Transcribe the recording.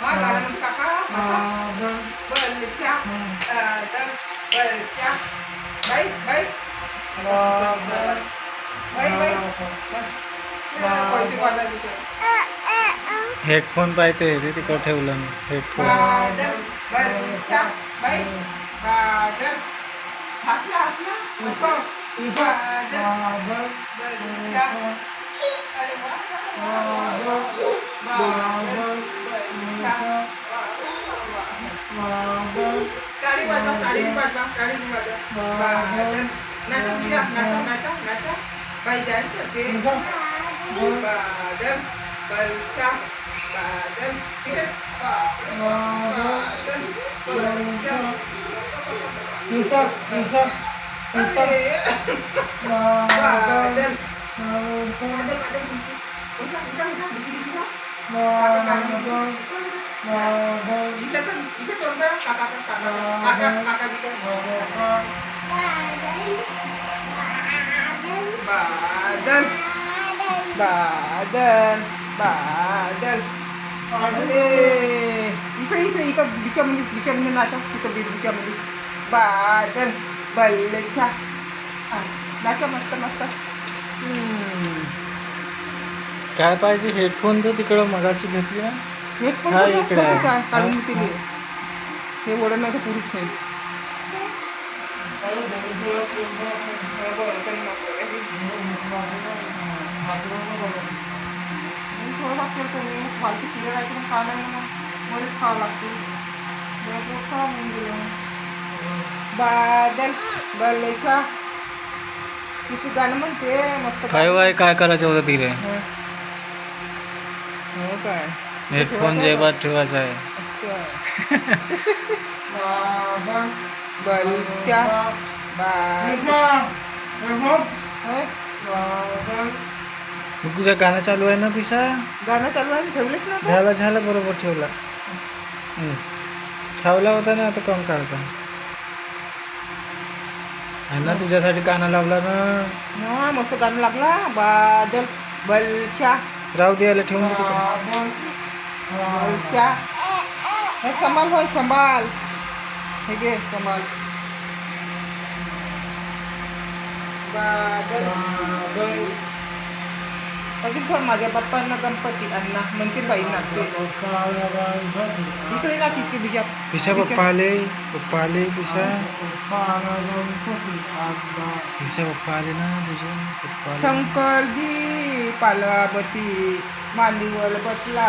हा गाण्यामध्ये काका बलच्या बलच्या बाई बाई बाई बाई पैसे वाला हेडफोन पाहिजे ते तिकडं ठेवलं मी हेडफोन. बलच्या बाई बादल हसला हसला बादल बलच्या अरे टाळी वाजवा टाळी वाजवा टाळी वाजवा नाचा नाचा नाचा नाचा बाई डान्स करते बादल बलच्या बादल बादल बलच्या बादल बादल बादल बादल अरे इकडे इकडे इथं बिचामध्ये नाचा तिथं बिचामध्ये बादल बल्लेच्या नाचा मस्त मस्त. काय पाहिजे हेडफोन तर तिकडं मगाशी घेतली ना. हेडफोन हा, इकडे आहे. काय काढून दिले हे ओढण नाही तर पुरुष नाही. थोडं लागतं फालतू सिगारेट खा नाही ना मध्येच खावं लागते. बादल बल्लेच्या तिथे गाणं म्हणते मस्त. काय वाय काय करायचं होतं तिकडे. हो काय हेडफोन जेबात ठेवायचा आहे. बलच्या तुझं गाणं चालू आहे ना पिसा. गाणं चालू आहे ठेवलेच ना झाला झाला बरोबर ठेवला. ठेवला होता ना आता कोण काढता आहे ना. तुझ्यासाठी गाणं लावला ना मस्त गाणं लागला बादल बलच्या राहू द्यायला ठेवून दे. बलच्या हे संभाल होय संभाल हे घे संभाल बादल अजून पण माझ्या बाप्पांना गणपती अण्णा म्हणते बाई नाचते इकडे ना तिथे बिजा पिसा पप्पा आले पिसा पप्पा आले ना तुझे पप्पा. शंकरजी पालावती मांडीवर बसला.